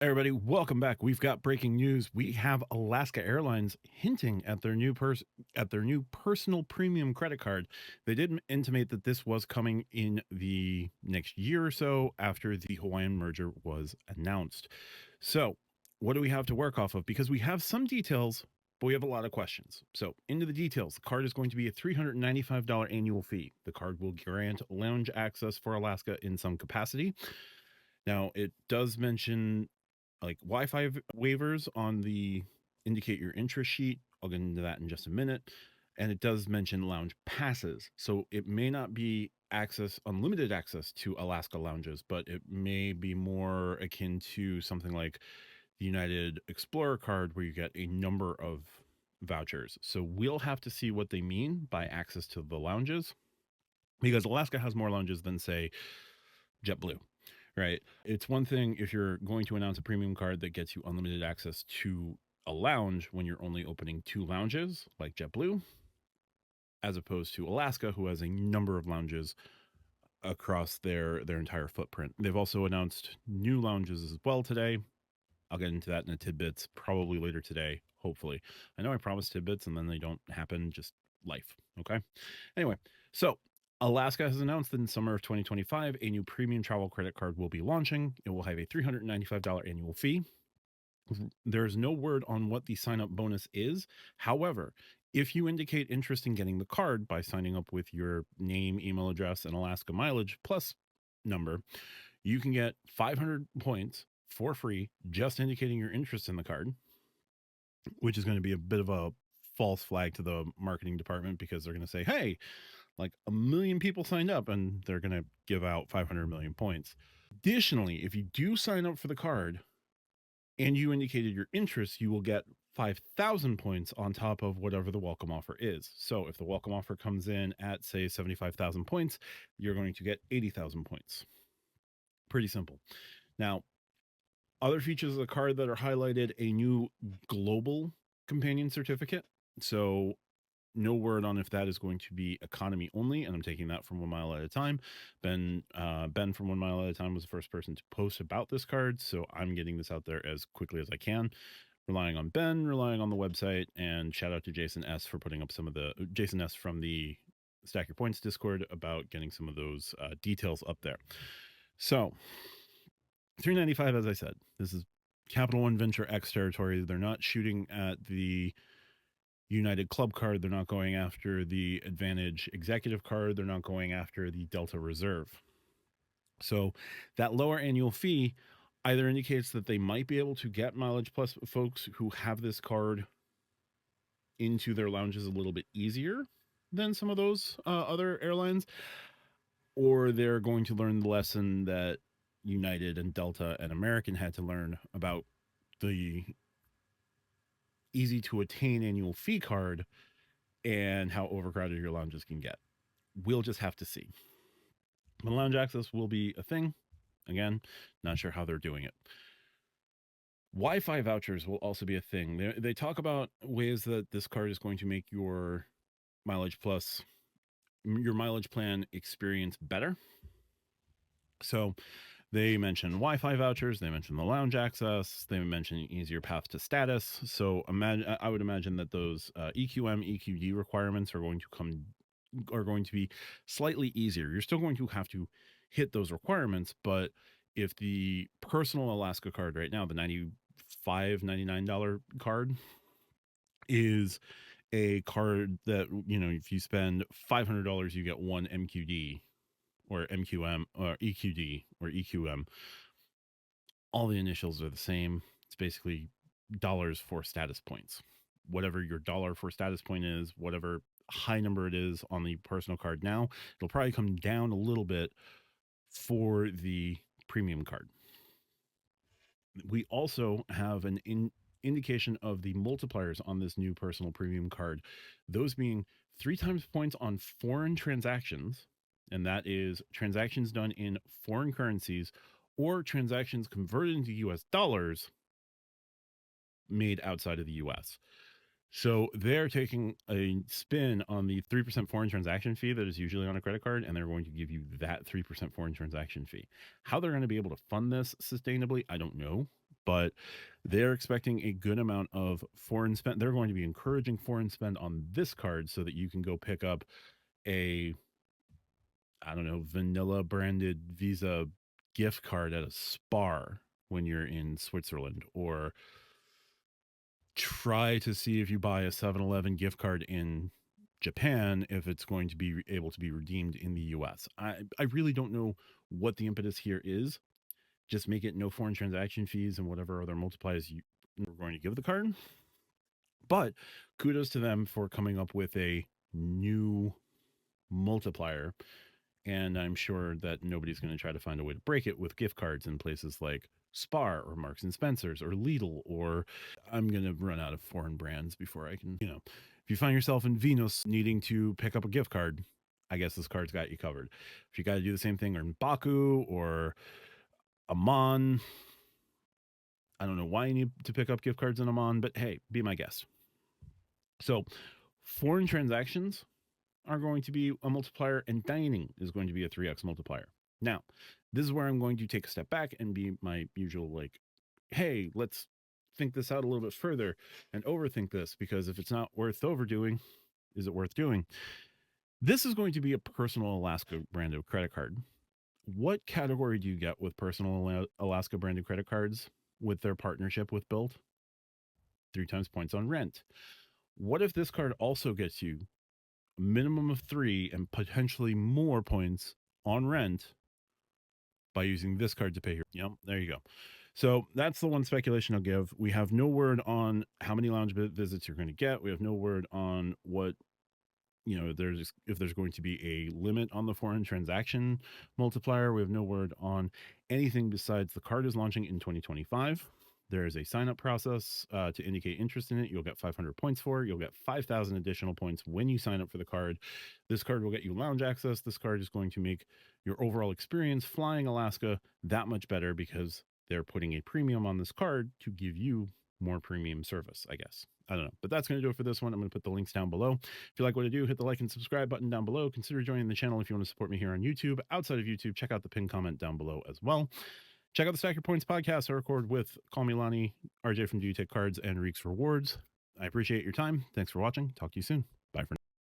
Everybody, welcome back. We've got breaking news. We have Alaska Airlines hinting at their new personal premium credit card. They did intimate that this was coming in the next year or so after the Hawaiian merger was announced. So, what do we have to work off of? Because we have some details, but we have a lot of questions. So, into the details. The card is going to be a $395 annual fee. The card will grant lounge access for Alaska in some capacity. Now, it does mention like Wi-Fi waivers on the indicate your interest sheet. I'll get into that in just a minute. And it does mention lounge passes. So it may not be unlimited access to Alaska lounges, but it may be more akin to something like the United Explorer card where you get a number of vouchers. So we'll have to see what they mean by access to the lounges because Alaska has more lounges than, say, JetBlue, right? It's one thing if you're going to announce a premium card that gets you unlimited access to a lounge when you're only opening two lounges, like JetBlue, as opposed to Alaska, who has a number of lounges across their entire footprint. They've also announced new lounges as well today. I'll get into that in a tidbits probably later today, hopefully. I know I promised tidbits and then they don't happen, just life. Okay. Anyway, so Alaska has announced that in summer of 2025, a new premium travel credit card will be launching. It will have a $395 annual fee. There's no word on what the sign up bonus is. However, if you indicate interest in getting the card by signing up with your name, email address, and Alaska mileage plus number, you can get 500 points for free just indicating your interest in the card, which is going to be a bit of a false flag to the marketing department because they're going to say, hey, like 1 million people signed up and they're going to give out 500 million points. Additionally, if you do sign up for the card and you indicated your interest, you will get 5,000 points on top of whatever the welcome offer is. So if the welcome offer comes in at, say, 75,000 points, you're going to get 80,000 points. Pretty simple. Now, other features of the card that are highlighted: a new global companion certificate. So no word on if that is going to be economy only, and I'm taking that from 1 Mile at a Time. Ben from 1 Mile at a Time was the first person to post about this card, so I'm getting this out there as quickly as I can. Relying on Ben, relying on the website, and shout out to Jason S for putting up some of the Jason S from the Stack Your Points Discord about getting some of those details up there. So 395, as I said, this is Capital One Venture X territory. They're not shooting at the United Club card. They're not going after the Advantage Executive card. They're not going after the Delta Reserve. So that lower annual fee either indicates that they might be able to get Mileage Plus folks who have this card into their lounges a little bit easier than some of those other airlines, or they're going to learn the lesson that United and Delta and American had to learn about the easy to attain annual fee card and how overcrowded your lounges can get. We'll just have to see. But lounge access will be a thing. Again, not sure how they're doing it. Wi-Fi vouchers will also be a thing. They talk about ways that this card is going to make your mileage plan experience better. So they mention Wi-Fi vouchers. They mention the lounge access. They mention easier path to status. So I would imagine that those EQM, EQD requirements are going to be slightly easier. You're still going to have to hit those requirements, but if the personal Alaska card right now, the $99 card, is a card that, if you spend $500, you get one MQD or MQM or EQD or EQM. All the initials are the same. It's basically dollars for status points. Whatever your dollar for status point is, whatever high number it is on the personal card now, it'll probably come down a little bit for the premium card. We also have an indication of the multipliers on this new personal premium card, those being 3 times points on foreign transactions, and that is transactions done in foreign currencies or transactions converted into US dollars made outside of the US. So they're taking a spin on the 3% foreign transaction fee that is usually on a credit card, and they're going to give you that 3% foreign transaction fee. How they're going to be able to fund this sustainably, I don't know. but they're expecting a good amount of foreign spend. They're going to be encouraging foreign spend on this card so that you can go pick up a, I don't know, vanilla branded Visa gift card at a Spar when you're in Switzerland, or try to see if you buy a 7-Eleven gift card in Japan if it's going to be able to be redeemed in the US. I really don't know what the impetus here is. Just make it no foreign transaction fees and whatever other multipliers you're going to give the card. But kudos to them for coming up with a new multiplier. And I'm sure that nobody's going to try to find a way to break it with gift cards in places like Spar or Marks and Spencer's or Lidl, or I'm going to run out of foreign brands before I can, if you find yourself in Venus needing to pick up a gift card, I guess this card's got you covered. If you got to do the same thing in Baku or Amman, I don't know why you need to pick up gift cards in Amman, but hey, be my guest. So, foreign transactions are going to be a multiplier, and dining is going to be a 3x multiplier. Now, this is where I'm going to take a step back and be my usual, like, hey, let's think this out a little bit further and overthink this, because if it's not worth overdoing, is it worth doing? This is going to be a personal Alaska branded credit card. What category do you get with personal Alaska branded credit cards with their partnership with Build? 3 times points on rent. What if this card also gets you a minimum of 3 and potentially more points on rent by using this card to pay your, there you go. So that's the one speculation I'll give. We have no word on how many lounge visits you're going to get. We have no word on what, if there's going to be a limit on the foreign transaction multiplier. We have no word on anything besides the card is launching in 2025. There is a sign-up process to indicate interest in it. You'll get 500 points for it. You'll get 5,000 additional points when you sign up for the card. This card will get you lounge access. This card is going to make your overall experience flying Alaska that much better, because they're putting a premium on this card to give you more premium service, I guess. I don't know. But that's going to do it for this one. I'm going to put the links down below. If you like what I do, hit the like and subscribe button down below. Consider joining the channel if you want to support me here on YouTube. Outside of YouTube, check out the pinned comment down below as well. Check out the Stack Your Points podcast I record with Call Me Lonnie, RJ from Do You Take Cards, and Reeks Rewards. I appreciate your time. Thanks for watching. Talk to you soon. Bye for now.